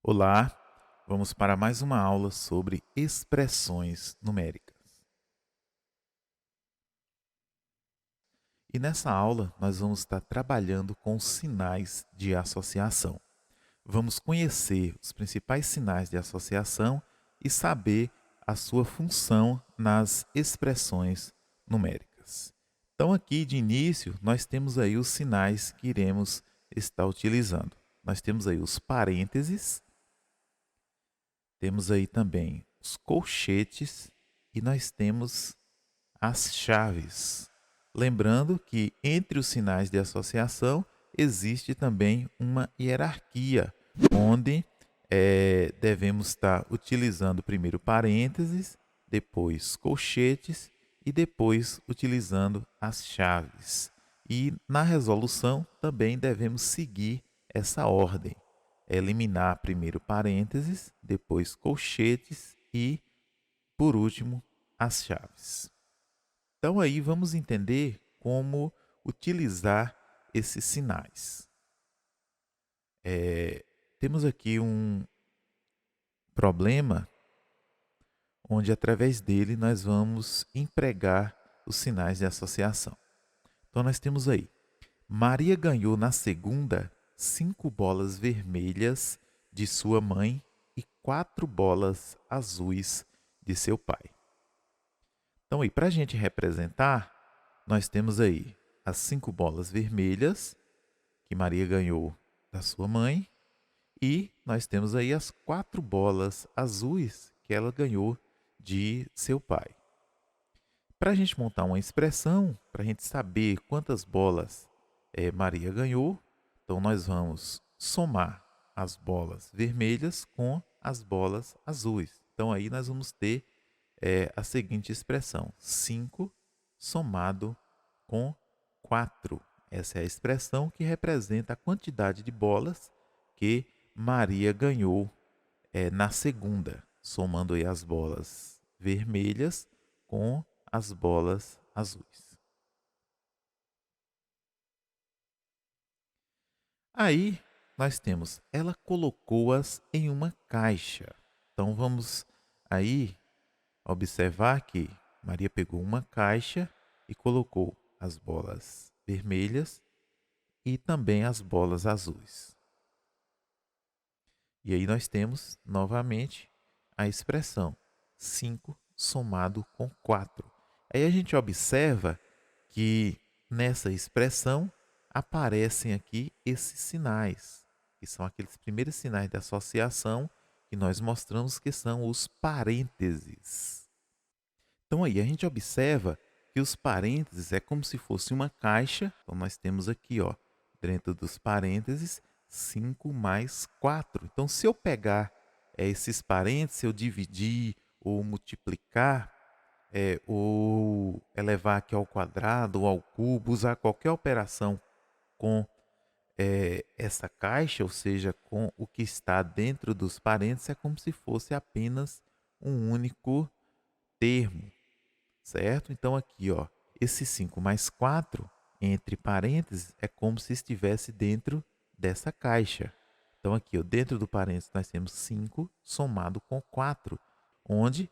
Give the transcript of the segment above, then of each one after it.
Olá, vamos para mais uma aula sobre expressões numéricas. E nessa aula nós vamos estar trabalhando com sinais de associação. Vamos conhecer os principais sinais de associação e saber a sua função nas expressões numéricas. Então aqui de início nós temos aí os sinais que iremos estar utilizando. Nós temos aí os parênteses, temos aí também os colchetes e nós temos as chaves. Lembrando que entre os sinais de associação existe também uma hierarquia, onde devemos estar utilizando primeiro parênteses, depois colchetes e depois utilizando as chaves. E na resolução também devemos seguir essa ordem. Eliminar primeiro parênteses, depois colchetes e, por último, as chaves. Então aí vamos entender como utilizar esses sinais. Temos aqui um problema onde através dele nós vamos empregar os sinais de associação. Então nós temos aí, Maria ganhou na segunda 5 bolas vermelhas de sua mãe e 4 bolas azuis de seu pai. Então aí, para a gente representar, nós temos aí as 5 bolas vermelhas que Maria ganhou da sua mãe e nós temos aí as 4 bolas azuis que ela ganhou de seu pai. Para a gente montar uma expressão, para a gente saber quantas bolas Maria ganhou, então nós vamos somar as bolas vermelhas com as bolas azuis. Então aí nós vamos ter a seguinte expressão: 5 somado com 4. Essa é a expressão que representa a quantidade de bolas que Maria ganhou na segunda, somando aí as bolas vermelhas com as bolas azuis. Aí nós temos, ela colocou-as em uma caixa. Então vamos aí observar que Maria pegou uma caixa e colocou as bolas vermelhas e também as bolas azuis. E aí nós temos novamente a expressão 5 somado com 4. Aí a gente observa que nessa expressão aparecem aqui esses sinais, que são aqueles primeiros sinais de associação que nós mostramos que são os parênteses. Então aí a gente observa que os parênteses é como se fosse uma caixa. Então nós temos aqui, ó, dentro dos parênteses, 5 mais 4. Então se eu pegar esses parênteses, se eu dividir ou multiplicar, ou elevar aqui ao quadrado ou ao cubo, usar qualquer operação com essa caixa, ou seja, com o que está dentro dos parênteses, é como se fosse apenas um único termo, certo? Então aqui, ó, esse 5 mais 4, entre parênteses, é como se estivesse dentro dessa caixa. Então aqui, ó, dentro do parênteses, nós temos 5 somado com 4, onde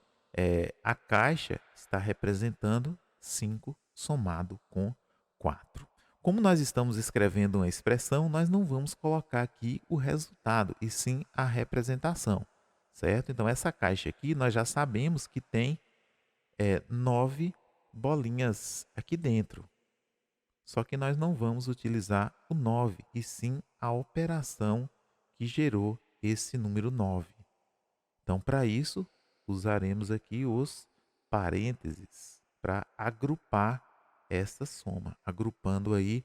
a caixa está representando 5 somado com 4. Como nós estamos escrevendo uma expressão, nós não vamos colocar aqui o resultado, e sim a representação, certo? Então essa caixa aqui, nós já sabemos que tem 9 bolinhas aqui dentro. Só que nós não vamos utilizar o 9, e sim a operação que gerou esse número 9. Então, para isso, usaremos aqui os parênteses para agrupar essa soma, agrupando aí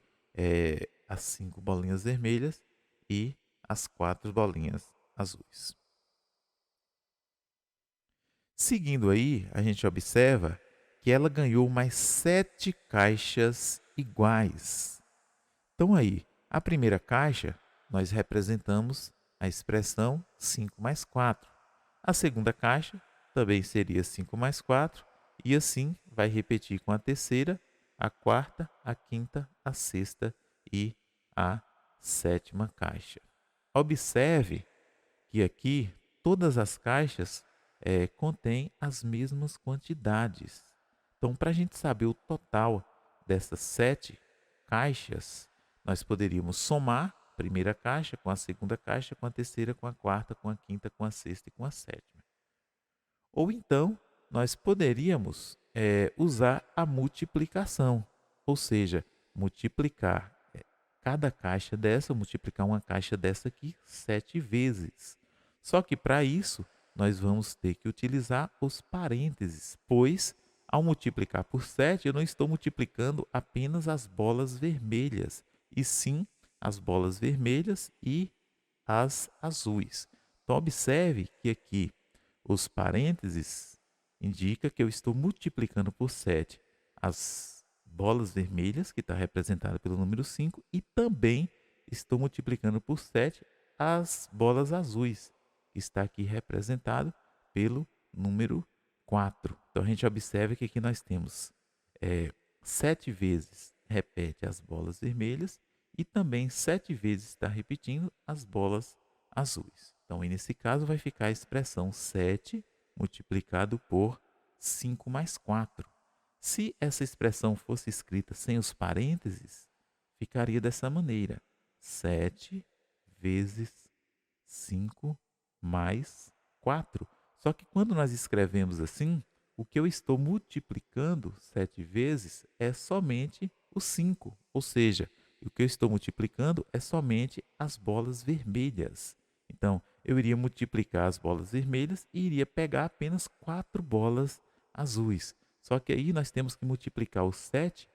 as 5 bolinhas vermelhas e as 4 bolinhas azuis. Seguindo aí, a gente observa que ela ganhou mais 7 caixas iguais. Então aí, a primeira caixa, nós representamos a expressão 5 mais 4. A segunda caixa também seria 5 mais 4, e assim vai repetir com a terceira, a quarta, a quinta, a sexta e a sétima caixa. Observe que aqui todas as caixas contêm as mesmas quantidades. Então, para a gente saber o total dessas 7 caixas, nós poderíamos somar a primeira caixa com a segunda caixa, com a terceira, com a quarta, com a quinta, com a sexta e com a sétima. Ou então, nós poderíamos usar a multiplicação, ou seja, multiplicar cada caixa dessa, multiplicar uma caixa dessa aqui 7 vezes. Só que para isso, nós vamos ter que utilizar os parênteses, pois ao multiplicar por 7, eu não estou multiplicando apenas as bolas vermelhas, e sim as bolas vermelhas e as azuis. Então, observe que aqui os parênteses indica que eu estou multiplicando por 7 as bolas vermelhas, que está representada pelo número 5, e também estou multiplicando por 7 as bolas azuis, que está aqui representado pelo número 4. Então, a gente observa que aqui nós temos 7 vezes repete as bolas vermelhas e também 7 vezes está repetindo as bolas azuis. Então, aí nesse caso, vai ficar a expressão 7 multiplicado por 5 mais 4. Se essa expressão fosse escrita sem os parênteses, ficaria dessa maneira: 7 vezes 5 mais 4. Só que quando nós escrevemos assim, o que eu estou multiplicando 7 vezes é somente o 5, ou seja, o que eu estou multiplicando é somente as bolas vermelhas. Então, eu iria multiplicar as bolas vermelhas e iria pegar apenas 4 bolas azuis. Só que aí nós temos que multiplicar o 7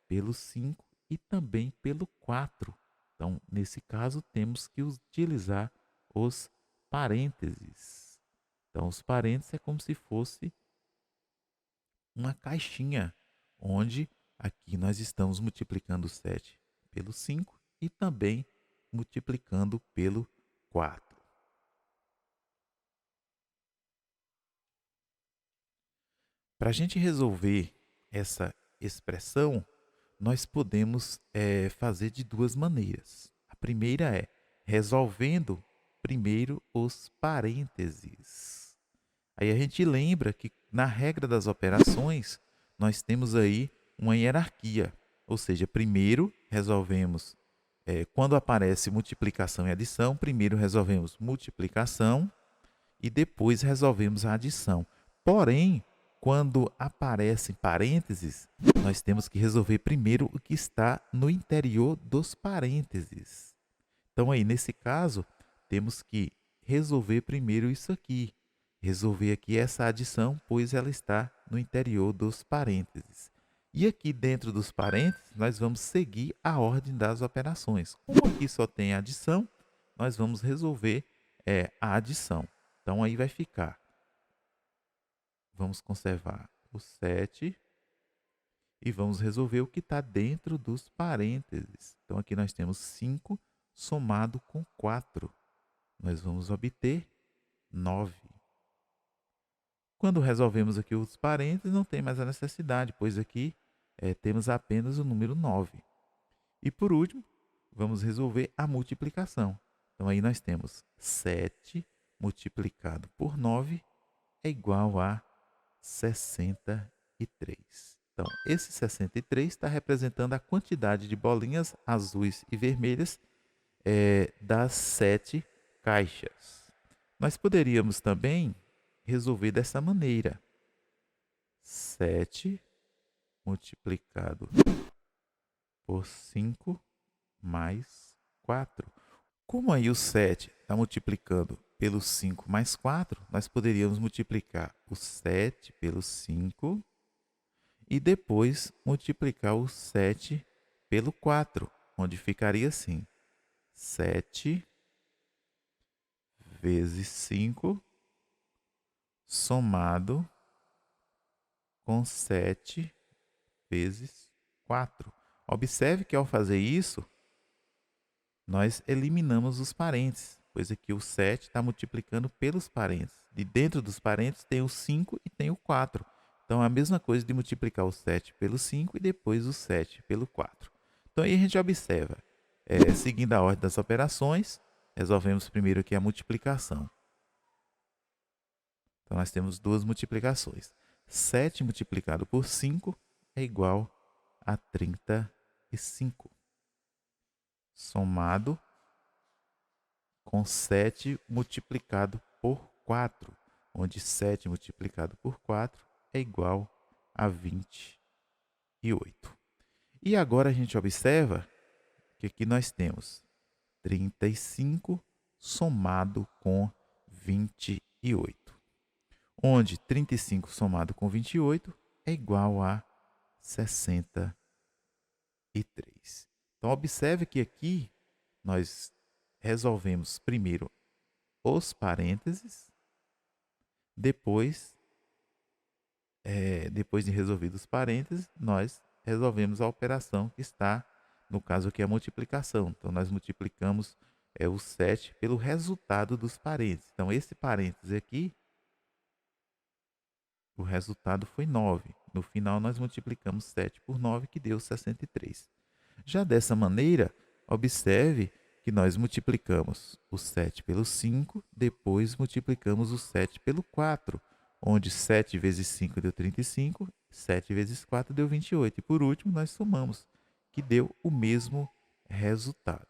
pelo 5 e também pelo 4. Então, nesse caso, temos que utilizar os parênteses. Então, os parênteses é como se fosse uma caixinha, onde aqui nós estamos multiplicando o 7 pelo 5 e também multiplicando pelo 4. Para a gente resolver essa expressão, nós podemos fazer de duas maneiras. A primeira é resolvendo primeiro os parênteses. Aí a gente lembra que na regra das operações, nós temos aí uma hierarquia. Ou seja, primeiro resolvemos, quando aparece multiplicação e adição, primeiro resolvemos multiplicação e depois resolvemos a adição. Porém, quando aparecem parênteses, nós temos que resolver primeiro o que está no interior dos parênteses. Então, aí, nesse caso, temos que resolver primeiro isso aqui. Resolver aqui essa adição, pois ela está no interior dos parênteses. E aqui dentro dos parênteses, nós vamos seguir a ordem das operações. Como aqui só tem adição, nós vamos resolver a adição. Então, aí vai ficar. Vamos conservar o 7 e vamos resolver o que está dentro dos parênteses. Então, aqui nós temos 5 somado com 4. Nós vamos obter 9. Quando resolvemos aqui os parênteses, não tem mais a necessidade, pois aqui temos apenas o número 9. E por último, vamos resolver a multiplicação. Então, aí nós temos 7 multiplicado por 9 é igual a 63. Então, esse 63 está representando a quantidade de bolinhas azuis e vermelhas das 7 caixas. Nós poderíamos também resolver dessa maneira: 7 multiplicado por 5 mais 4. Como aí o 7 está multiplicando pelo 5 mais 4, nós poderíamos multiplicar o 7 pelo 5 e depois multiplicar o 7 pelo 4, onde ficaria assim: 7 vezes 5 somado com 7 vezes 4. Observe que ao fazer isso, nós eliminamos os parênteses, pois aqui o 7 está multiplicando pelos parênteses. De dentro dos parênteses tem o 5 e tem o 4. Então, é a mesma coisa de multiplicar o 7 pelo 5 e depois o 7 pelo 4. Então, aí a gente observa, seguindo a ordem das operações, resolvemos primeiro aqui a multiplicação. Então, nós temos duas multiplicações. 7 multiplicado por 5 é igual a 35. Somado com 7 multiplicado por 4, onde 7 multiplicado por 4 é igual a 28. E agora a gente observa que aqui nós temos 35 somado com 28, onde 35 somado com 28 é igual a 63. Então, observe que aqui nós resolvemos primeiro os parênteses, depois de resolvidos os parênteses, nós resolvemos a operação que está, no caso aqui, a multiplicação. Então, nós multiplicamos o 7 pelo resultado dos parênteses. Então, esse parêntese aqui, o resultado foi 9. No final, nós multiplicamos 7 por 9, que deu 63. Já dessa maneira, observe que nós multiplicamos o 7 pelo 5, depois multiplicamos o 7 pelo 4, onde 7 vezes 5 deu 35, 7 vezes 4 deu 28. E por último, nós somamos, que deu o mesmo resultado.